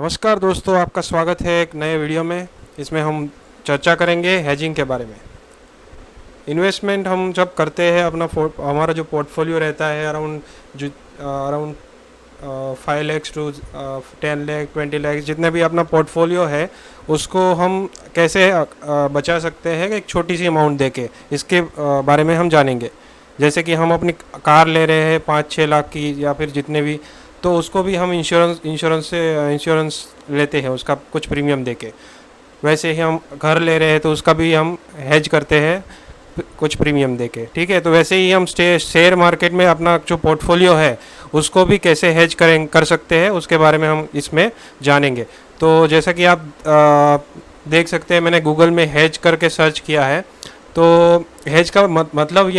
नमस्कार दोस्तों, आपका स्वागत है एक नए वीडियो में। इसमें हम चर्चा करेंगे हेजिंग के बारे में। इन्वेस्टमेंट हम जब करते हैं हमारा जो पोर्टफोलियो रहता है अराउंड 5 लाख टू 10 लाख 20 लाख, जितने भी अपना पोर्टफोलियो है उसको हम कैसे बचा सकते हैं एक छोटी सी अमाउंट देके, इसके बारे में हम जानेंगे। जैसे कि हम अपनी कार ले रहे हैं 5-6 लाख की या फिर जितने भी, तो उसको भी हम इंश्योरेंस लेते हैं उसका कुछ प्रीमियम देके। वैसे ही हम घर ले रहे हैं तो उसका भी हम हेज करते हैं कुछ प्रीमियम देके, ठीक है। तो वैसे ही हम शेयर मार्केट में अपना जो पोर्टफोलियो है उसको भी कैसे हेज कर सकते हैं, उसके बारे में हम इसमें जानेंगे। तो जैसा कि आप देख सकते हैं, मैंने गूगल में हेज करके सर्च किया है। तो हेज का मतलब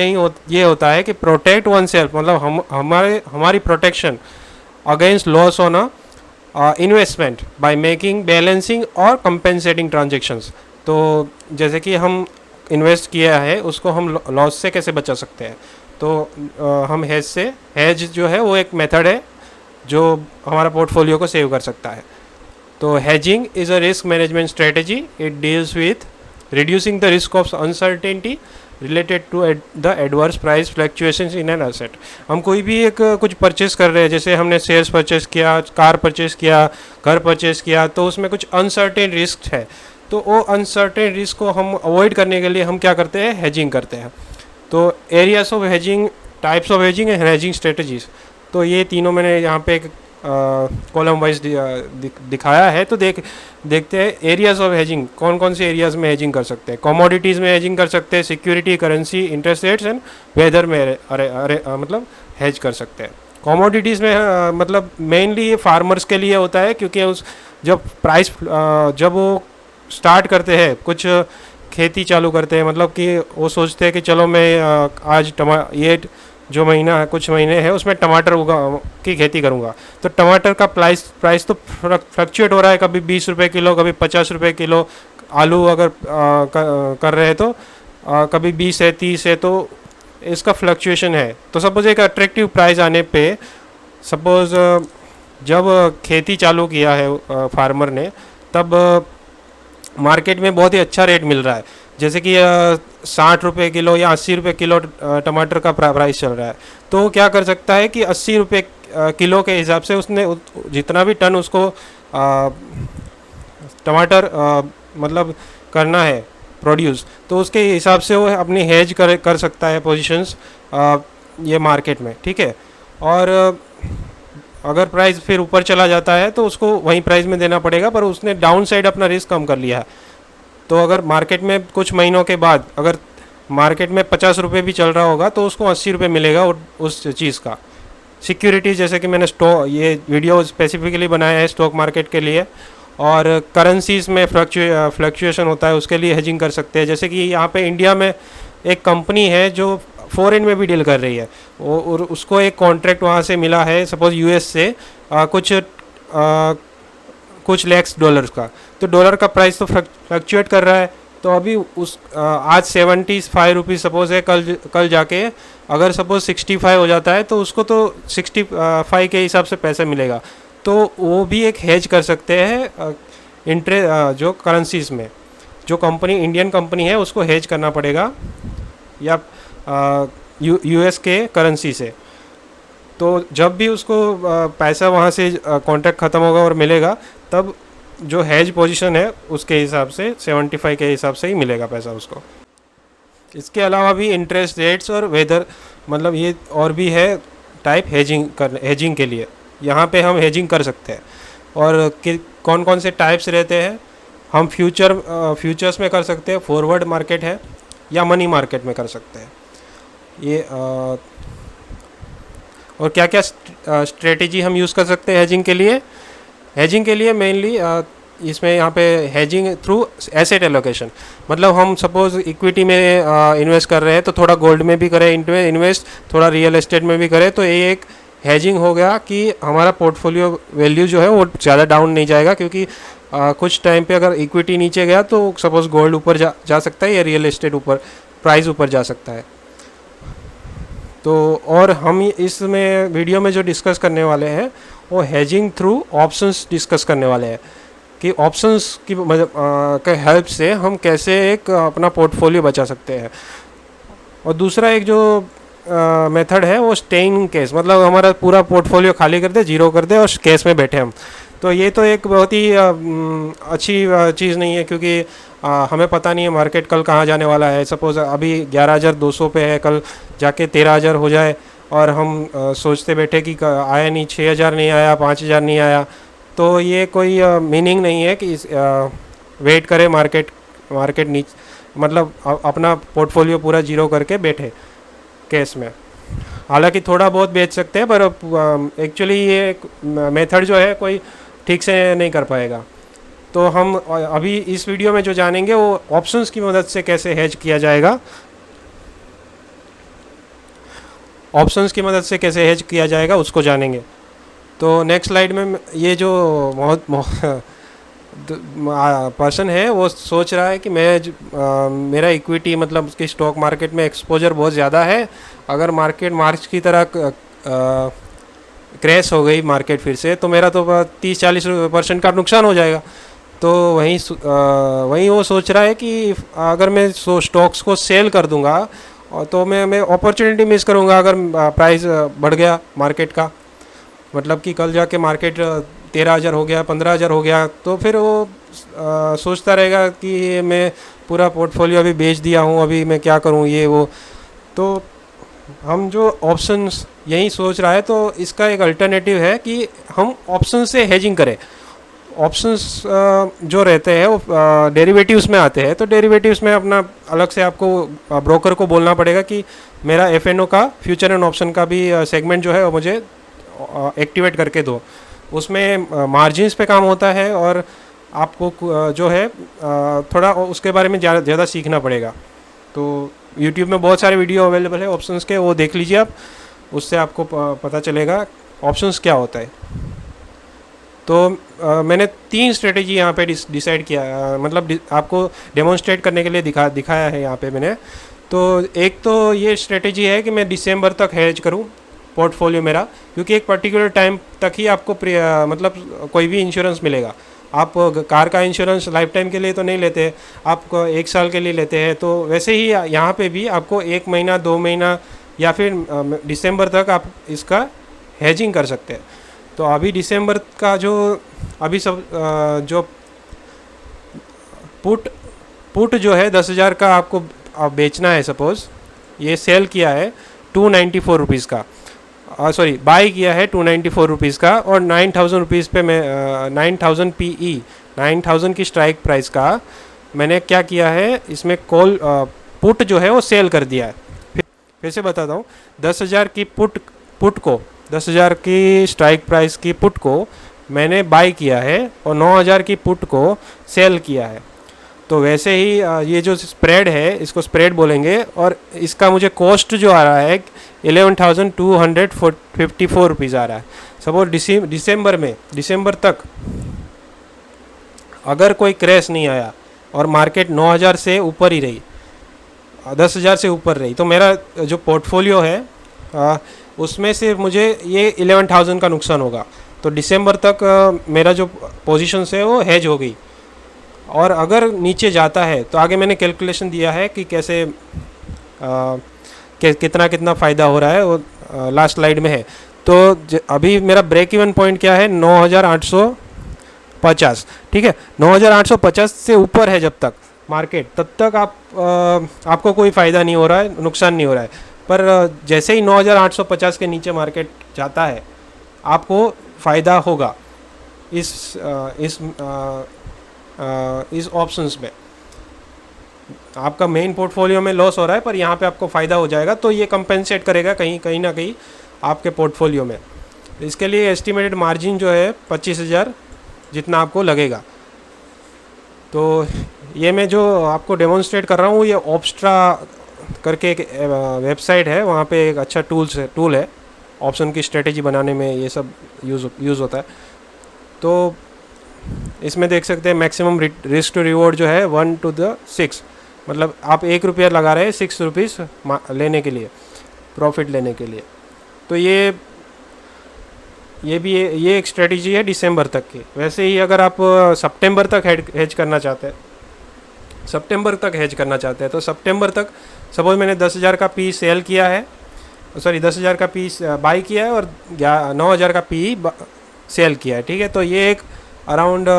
ये होता है कि प्रोटेक्ट वन सेल्फ, मतलब हमारी protection against loss on investment by making balancing और कंपेंसेटिंग ट्रांजेक्शंस। तो जैसे कि हम इन्वेस्ट किया है उसको हम लॉस से कैसे बचा सकते हैं, तो हम हेज जो है वो एक मेथड है जो हमारा पोर्टफोलियो को सेव कर सकता है। तो hedging is a risk management strategy. It deals with reducing the risk of uncertainty related to the adverse price fluctuations in an asset. हम कोई भी एक कुछ परचेस कर रहे हैं, जैसे हमने शेयर्स परचेस किया, कार परचेस किया, घर परचेस किया, तो उसमें कुछ अनसर्टेन रिस्क है। तो वो अनसर्टेन रिस्क को हम अवॉइड करने के लिए हम क्या करते हैं, हेजिंग करते हैं। तो areas of hedging, types of hedging and hedging strategies, तो ये तीनों मैंने यहाँ पे एक कॉलम वाइज दिखाया है। तो देखते हैं एरियाज ऑफ हेजिंग, कौन कौन से एरियाज में हेजिंग कर सकते हैं। कमोडिटीज़ में हेजिंग कर सकते हैं, security, currency, interest rates and weather में मतलब हेज कर सकते हैं। कमोडिटीज़ में मतलब मेनली ये फार्मर्स के लिए होता है, क्योंकि जब वो स्टार्ट करते हैं कुछ खेती चालू करते हैं, मतलब कि वो सोचते हैं कि चलो मैं आज ये जो महीना है, कुछ महीने हैं उसमें टमाटर की खेती करूँगा। तो टमाटर का प्राइस तो फ्लक्चुएट हो रहा है, कभी 20 रुपये किलो, कभी 50 रुपये किलो। आलू अगर कर रहे हैं तो कभी 20 है, 30 है, तो इसका फ्लक्चुएशन है। तो सपोज़ एक अट्रैक्टिव प्राइस आने पे, सपोज़ जब खेती चालू किया है फार्मर ने, तब मार्केट में बहुत ही अच्छा रेट मिल रहा है, जैसे कि 60 रुपये किलो या 80 रुपये किलो टमाटर का प्राइस चल रहा है। तो क्या कर सकता है कि 80 रुपये किलो के हिसाब से उसने जितना भी टन उसको टमाटर मतलब करना है प्रोड्यूस, तो उसके हिसाब से वो अपनी हेज कर सकता है पोजीशंस ये मार्केट में, ठीक है। और अगर प्राइस फिर ऊपर चला जाता है तो उसको वही प्राइस में देना पड़ेगा, पर उसने डाउन साइड अपना रिस्क कम कर लिया है। तो अगर मार्केट में कुछ महीनों के बाद अगर मार्केट में 50 रुपये भी चल रहा होगा तो उसको 80 रुपये मिलेगा उस चीज़ का। सिक्योरिटीज़, जैसे कि मैंने ये वीडियो स्पेसिफिकली बनाया है स्टॉक मार्केट के लिए। और करेंसीज़ में फ्लक्चुएशन होता है, उसके लिए हेजिंग कर सकते हैं। जैसे कि यहाँ पे इंडिया में एक कंपनी है जो फॉरेन में भी डील कर रही है, और उसको एक कॉन्ट्रैक्ट वहाँ से मिला है, सपोज यूएस से कुछ लैक्स डॉलर्स का। तो डॉलर का प्राइस तो फ्लक्चुएट कर रहा है, तो अभी आज 75 रुपीज़ सपोज है, कल जाके अगर सपोज 65 हो जाता है तो उसको तो 65 के हिसाब से पैसा मिलेगा। तो वो भी एक हेज कर सकते हैं जो करेंसीज़ में। जो कंपनी इंडियन कंपनी है उसको हेज करना पड़ेगा या यूएस के करेंसी से। तो जब भी उसको पैसा वहाँ से कॉन्ट्रैक्ट ख़त्म होगा और मिलेगा, तब जो हेज पोजीशन है उसके हिसाब से 75 के हिसाब से ही मिलेगा पैसा उसको। इसके अलावा भी इंटरेस्ट रेट्स और वेदर, मतलब ये और भी है टाइप हेजिंग के लिए। यहाँ पे हम हेजिंग कर सकते हैं। और कौन कौन से टाइप्स रहते हैं, हम फ्यूचर्स में कर सकते हैं, फॉरवर्ड मार्केट है, या मनी मार्केट में कर सकते हैं ये। और क्या क्या स्ट्रेटेजी हम यूज़ कर सकते हैं हेजिंग के लिए। हेजिंग के लिए मेनली इसमें यहाँ पे हेजिंग थ्रू एसेट एलोकेशन, मतलब हम सपोज इक्विटी में इन्वेस्ट कर रहे हैं तो थोड़ा गोल्ड में भी करें इन्वेस्ट, थोड़ा रियल एस्टेट में भी करें, तो ये एक हेजिंग हो गया कि हमारा पोर्टफोलियो वैल्यू जो है वो ज़्यादा डाउन नहीं जाएगा। क्योंकि कुछ टाइम पे अगर इक्विटी नीचे गया तो सपोज गोल्ड ऊपर जा सकता है या रियल एस्टेट ऊपर प्राइस ऊपर जा सकता है। तो और हम इसमें वीडियो में जो डिस्कस करने वाले हैं वो हेजिंग थ्रू ऑप्शंस डिस्कस करने वाले हैं कि ऑप्शंस की मतलब के हेल्प से हम कैसे एक अपना पोर्टफोलियो बचा सकते हैं। और दूसरा एक जो मेथड है वो स्टेइंग केस, मतलब हमारा पूरा पोर्टफोलियो खाली कर दे, जीरो कर दे और केस में बैठे हम। तो ये तो एक बहुत ही अच्छी चीज़ नहीं है, क्योंकि हमें पता नहीं है मार्केट कल कहाँ जाने वाला है। सपोज़ अभी 11,200 पे है, कल जाके 13,000 हो जाए और हम सोचते बैठे कि आया नहीं, 6,000 नहीं आया, 5,000 नहीं आया, तो ये कोई मीनिंग नहीं है कि वेट करे मार्केट मार्केट नीचे, मतलब अपना पोर्टफोलियो पूरा जीरो करके बैठे केस में। हालांकि थोड़ा बहुत बेच सकते हैं, पर एक्चुअली ये मेथड जो है कोई ठीक से नहीं कर पाएगा। तो हम अभी इस वीडियो में जो जानेंगे वो ऑप्शंस की मदद से कैसे हेज किया जाएगा, ऑप्शंस की मदद से कैसे हेज किया जाएगा उसको जानेंगे। तो नेक्स्ट स्लाइड में ये जो बहुत पर्सन है वो सोच रहा है कि मेरा इक्विटी मतलब उसकी स्टॉक मार्केट में एक्सपोजर बहुत ज़्यादा है, अगर मार्केट मार्च की तरह क्रैश हो गई मार्केट फिर से, तो मेरा तो 30-40% का नुकसान हो जाएगा। तो वहीं वो सोच रहा है कि अगर मैं स्टॉक्स को सेल कर दूंगा तो मैं अपॉर्चुनिटी मिस करूंगा अगर प्राइस बढ़ गया मार्केट का, मतलब कि कल जाके मार्केट 13,000 हो गया, 15,000 हो गया, तो फिर वो सोचता रहेगा कि मैं पूरा पोर्टफोलियो अभी बेच दिया हूँ, अभी मैं क्या करूँ ये वो। तो हम जो ऑप्शंस यही सोच रहा है, तो इसका एक अल्टरनेटिव है कि हम ऑप्शन से हेजिंग करें। ऑप्शंस जो रहते हैं वो डेरिवेटिव्स में आते हैं, तो डेरिवेटिव्स में अपना अलग से आपको ब्रोकर को बोलना पड़ेगा कि मेरा एफएनओ का फ्यूचर एंड ऑप्शन का भी सेगमेंट जो है वो मुझे एक्टिवेट करके दो। उसमें मार्जिन्स पे काम होता है और आपको जो है थोड़ा उसके बारे में ज़्यादा सीखना पड़ेगा। तो यूट्यूब में बहुत सारे वीडियो अवेलेबल है ऑप्शंस के, वो देख लीजिए आप, उससे आपको पता चलेगा ऑप्शंस क्या होता है। तो मैंने 3 स्ट्रेटेजी यहाँ पे डिसाइड किया, मतलब आपको डेमोन्स्ट्रेट करने के लिए दिखाया है यहाँ पे मैंने। तो एक तो ये स्ट्रेटेजी है कि मैं दिसंबर तक हेज करूँ पोर्टफोलियो मेरा, क्योंकि एक पर्टिकुलर टाइम तक ही आपको मतलब कोई भी इंश्योरेंस मिलेगा। आप कार का इंश्योरेंस लाइफ टाइम के लिए तो नहीं लेते, आप 1 साल के लिए लेते हैं, तो वैसे ही यहाँ पे भी आपको 1 महीना 2 महीना या फिर दिसंबर तक आप इसका हेजिंग कर सकते हैं। तो अभी दिसंबर का जो अभी सब जो पुट जो है 10,000 का आपको बेचना है, सपोज़ ये सेल किया है 294 रुपीज़ का, सॉरी बाई किया है 294 रुपीज़ का, और 9,000 रुपीज़ पे मैं 9,000 PE 9,000 की स्ट्राइक प्राइस का मैंने क्या किया है, इसमें कॉल पुट जो है वो सेल कर दिया है। फिर से बताता हूँ, 10,000 की पुट को 10,000 की स्ट्राइक प्राइस की पुट को मैंने बाई किया है और 9,000 की पुट को सेल किया है। तो वैसे ही ये जो स्प्रेड है इसको स्प्रेड बोलेंगे, और इसका मुझे कॉस्ट जो आ रहा है 11,254 रुपीज़ आ रहा है। सपोज दिसंबर तक अगर कोई क्रैश नहीं आया और मार्केट 9,000 से ऊपर ही रही, 10,000 से ऊपर रही, तो मेरा जो पोर्टफोलियो है उसमें से मुझे ये 11,000 का नुकसान होगा। तो दिसंबर तक मेरा जो पोजीशन है वो हेज हो गई। और अगर नीचे जाता है तो आगे मैंने कैलकुलेशन दिया है कि कैसे कितना कितना फ़ायदा हो रहा है, वो लास्ट स्लाइड में है। तो अभी मेरा ब्रेक इवन पॉइंट क्या है, 9,850, ठीक है। 9,850 से ऊपर है जब तक मार्केट, तब तक आपको कोई फ़ायदा नहीं हो रहा है, नुकसान नहीं हो रहा है। पर जैसे ही 9,850 के नीचे मार्केट जाता है आपको फ़ायदा होगा इस ऑप्शंस में। आपका मेन पोर्टफोलियो में लॉस हो रहा है, पर यहाँ पे आपको फ़ायदा हो जाएगा, तो ये कंपेंसेट करेगा कहीं ना कहीं आपके पोर्टफोलियो में। इसके लिए एस्टिमेटेड मार्जिन जो है 25,000 जितना आपको लगेगा। तो ये मैं जो आपको डेमोन्स्ट्रेट कर रहा हूँ, ये ऑप्स्ट्रा करके एक वेबसाइट है, वहाँ पे एक अच्छा टूल है ऑप्शन की स्ट्रेटेजी बनाने में, ये सब यूज़ होता है। तो इसमें देख सकते हैं मैक्सिमम रिस्क टू रिवॉर्ड जो है 1:6, मतलब आप 1 रुपया लगा रहे हैं 6 रुपीज़ लेने के लिए, प्रॉफिट लेने के लिए। तो ये ये एक स्ट्रेटजी है दिसंबर तक की। वैसे ही अगर आप सितंबर तक हेज करना चाहते हैं, तो सितंबर तक सपोज मैंने 10,000 का पी सेल किया है, सॉरी 10,000 का पी बाई किया है और 9,000 का पी सेल किया है, ठीक है। तो ये एक अराउंड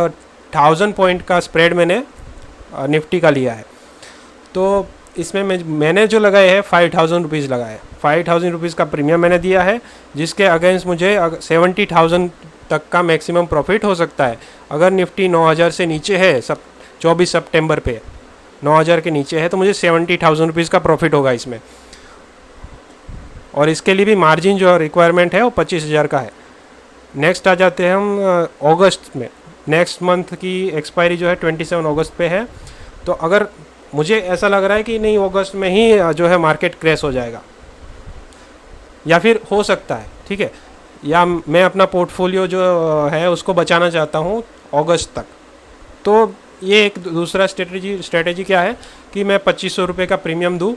1000 पॉइंट का स्प्रेड मैंने निफ्टी का लिया है। तो इसमें मैंने जो लगाए है 5,000 रुपीज़ लगाए, 5,000 रुपीज़ का प्रीमियम मैंने दिया है, जिसके अगेंस्ट मुझे 70,000 तक का मैक्सिमम प्रॉफिट हो सकता है। अगर निफ्टी 9,000 से नीचे है 24 सितंबर पे 9,000 के नीचे है तो मुझे 70,000 रुपीज़ का प्रॉफिट होगा इसमें। और इसके लिए भी मार्जिन जो रिक्वायरमेंट है वो 25,000 का है। नेक्स्ट आ जाते हैं हम अगस्त में। नेक्स्ट मंथ की एक्सपायरी जो है 27 अगस्त पे है। तो अगर मुझे ऐसा लग रहा है कि नहीं अगस्त में ही जो है मार्केट क्रैश हो जाएगा, या फिर हो सकता है, ठीक है, या मैं अपना पोर्टफोलियो जो है उसको बचाना चाहता हूँ अगस्त तक, तो ये एक दूसरा स्ट्रेटेजी क्या है कि मैं 2,500 रुपये का प्रीमियम दूँ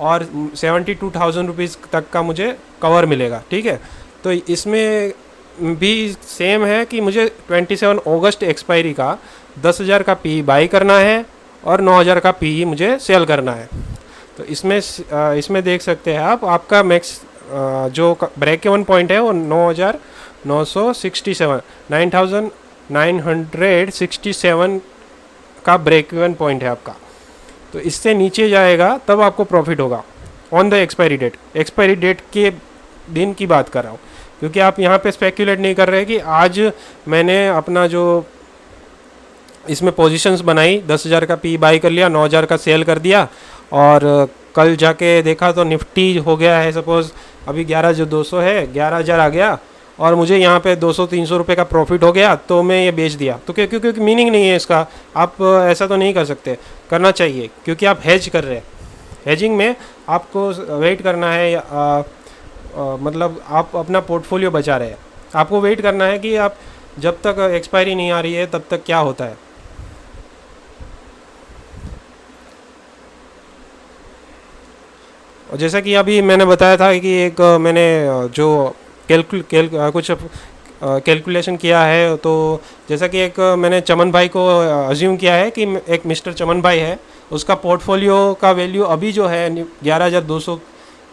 और 72,000 रुपीज़ तक का मुझे कवर मिलेगा, ठीक है। तो इसमें भी सेम है कि मुझे 27 अगस्त एक्सपायरी का 10,000 का पी बाई करना है और 9,000 का पी मुझे सेल करना है। तो इसमें देख सकते हैं आप, आपका मैक्स जो ब्रेक इवन पॉइंट है वो 9,967 का ब्रेक इवन पॉइंट है आपका। तो इससे नीचे जाएगा तब आपको प्रॉफिट होगा ऑन द एक्सपायरी डेट के दिन की बात कर रहा हूँ, क्योंकि आप यहाँ पे स्पेक्यूलेट नहीं कर रहे कि आज मैंने अपना जो इसमें पोजीशंस बनाई 10,000 का पी बाई कर लिया, 9,000 का सेल कर दिया और कल जाके देखा तो निफ्टी हो गया है सपोज़ अभी 11,200 है, 11,000 आ गया और मुझे यहाँ पे 200-300 रुपये का प्रॉफिट हो गया तो मैं ये बेच दिया। तो क्योंकि मीनिंग नहीं है इसका, आप ऐसा तो नहीं कर सकते। करना चाहिए क्योंकि आप हेज कर रहे हैं। हेजिंग में आपको वेट करना है, मतलब आप अपना पोर्टफोलियो बचा रहे हैं, आपको वेट करना है कि आप जब तक एक्सपायरी नहीं आ रही है तब तक क्या होता है। और जैसा कि अभी मैंने बताया था कि एक मैंने जो कुछ कैलकुलेशन किया है, तो जैसा कि एक मैंने चमन भाई को अज्यूम किया है कि एक मिस्टर चमन भाई है, उसका पोर्टफोलियो का वैल्यू अभी जो है 11,200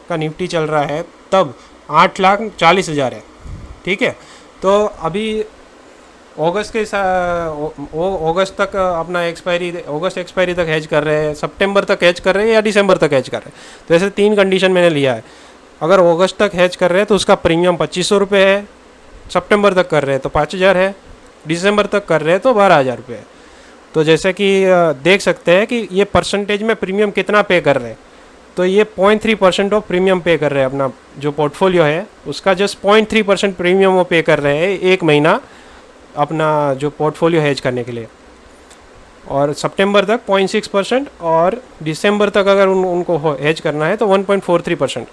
का निफ्टी चल रहा है तब 8,40,000 है, ठीक है। तो अभी अगस्त तक अपना अगस्त एक्सपायरी तक हेज कर रहे हैं, सितंबर तक हेज कर रहे हैं या दिसंबर तक हेज कर रहे हैं। तो ऐसे 3 कंडीशन मैंने लिया है। अगर अगस्त तक हेज कर रहे हैं तो उसका प्रीमियम 2,500 रुपये है, सितंबर तक कर रहे हैं तो 5,000 है, दिसंबर तक कर रहे हैं तो 12,000 रुपये है। तो जैसे कि देख सकते हैं कि ये परसेंटेज में प्रीमियम कितना पे कर रहे हैं। तो ये 0.3% ऑफ प्रीमियम पे कर रहे हैं, अपना जो पोर्टफोलियो है उसका जस्ट 0.3% प्रीमियम वो पे कर रहे हैं एक महीना अपना जो पोर्टफोलियो हेज करने के लिए। और सितंबर तक 0.6% और दिसंबर तक अगर उनको हेज करना है तो 1.43%।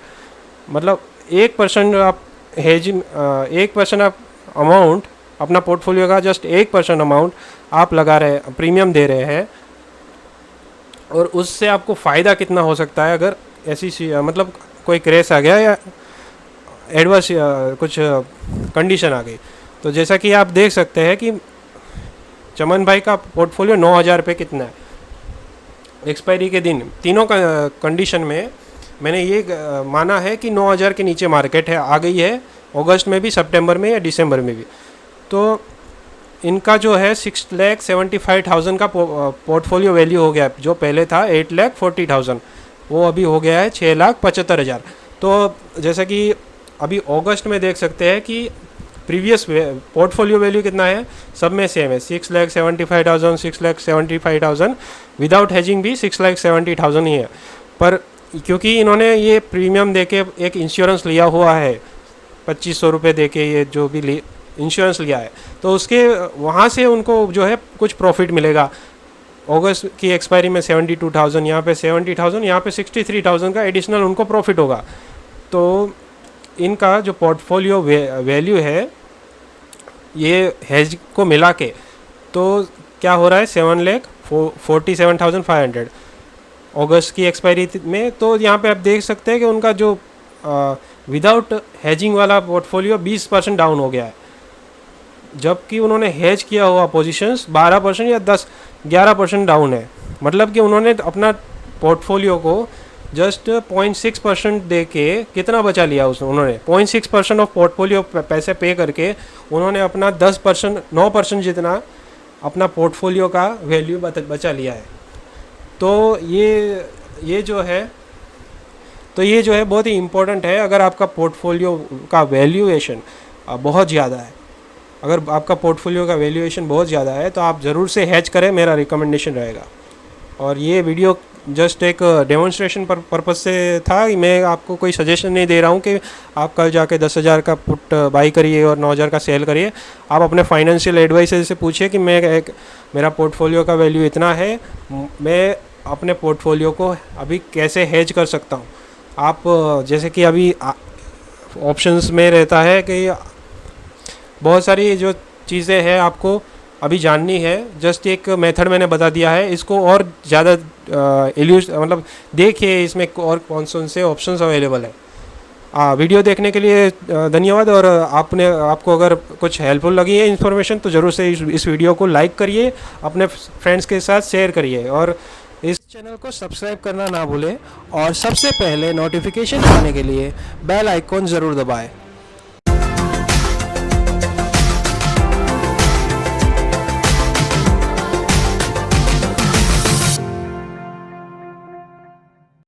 मतलब 1% आप हेज 1% आप अमाउंट अपना पोर्टफोलियो का जस्ट 1% अमाउंट आप लगा रहे प्रीमियम दे रहे हैं, और उससे आपको फ़ायदा कितना हो सकता है अगर ऐसी मतलब कोई क्रैश आ गया या एडवर्स कुछ कंडीशन आ गई। तो जैसा कि आप देख सकते हैं कि चमन भाई का पोर्टफोलियो 9,000 रुपये कितना है एक्सपायरी के दिन। तीनों का कंडीशन में मैंने ये माना है कि 9,000 के नीचे मार्केट है आ गई है, अगस्त में भी, सितंबर में या दिसंबर में भी। तो इनका जो है 6,75,000 का पोर्टफोलियो वैल्यू हो गया, जो पहले था 8,40,000 वो अभी हो गया है 6,75,000। तो जैसा कि अभी अगस्त में देख सकते हैं कि प्रीवियस पोर्टफोलियो वैल्यू कितना है, सब में सेम है 6,75,000 विदाउट हेजिंग भी 6,70,000 ही है। पर क्योंकि इन्होंने ये प्रीमियम देके एक इंश्योरेंस लिया हुआ है 2,500 रुपये दे के, ये जो भी इंश्योरेंस लिया है, तो उसके वहाँ से उनको जो है कुछ प्रॉफिट मिलेगा। अगस्त की एक्सपायरी में 72,000, यहाँ पे 70,000, यहाँ पे 63,000 का एडिशनल उनको प्रॉफिट होगा। तो इनका जो पोर्टफोलियो वैल्यू है ये हेज को मिला के तो क्या हो रहा है 7,47,500 अगस्त की एक्सपायरी में। तो यहाँ पे आप देख सकते हैं कि उनका जो विदाउट हेजिंग वाला पोर्टफोलियो 20% डाउन हो गया है, जबकि उन्होंने हेज किया हुआ पोजीशंस 12% या 11% डाउन है। मतलब कि उन्होंने अपना पोर्टफोलियो को जस्ट 0.6% दे के कितना बचा लिया उन्होंने 0.6% ऑफ पोर्टफोलियो पैसे पे करके उन्होंने अपना 10% 9% जितना अपना पोर्टफोलियो का वैल्यू बचा लिया है। तो ये जो है बहुत ही इम्पोर्टेंट है। अगर आपका पोर्टफोलियो का वैल्यूएशन बहुत ज़्यादा है, अगर आपका पोर्टफोलियो का वैल्यूएशन बहुत ज़्यादा है तो आप ज़रूर से हेज करें, मेरा रिकमेंडेशन रहेगा। और ये वीडियो जस्ट एक डेमोन्स्ट्रेशन पर्पज़ से था। मैं आपको कोई सजेशन नहीं दे रहा हूँ कि आप कल जाके 10,000 का पुट बाई करिए और 9,000 का सेल करिए। आप अपने फाइनेंशियल एडवाइजर से पूछिए कि मेरा पोर्टफोलियो का वैल्यू इतना है, मैं अपने पोर्टफोलियो को अभी कैसे हेज कर सकता हूँ। आप जैसे कि अभी ऑप्शंस में रहता है कि बहुत सारी जो चीज़ें हैं आपको अभी जाननी है, जस्ट एक मेथड मैंने बता दिया है। इसको और ज़्यादा मतलब देखिए इसमें और कौन से ऑप्शंस अवेलेबल है। वीडियो देखने के लिए धन्यवाद। और आपको अगर कुछ हेल्पफुल लगी है इन्फॉर्मेशन तो ज़रूर से इस वीडियो को लाइक करिए, अपने फ्रेंड्स के साथ शेयर करिए और इस चैनल को सब्सक्राइब करना ना भूलें। और सबसे पहले नोटिफिकेशन पाने के लिए बेल आइकॉन ज़रूर दबाएं।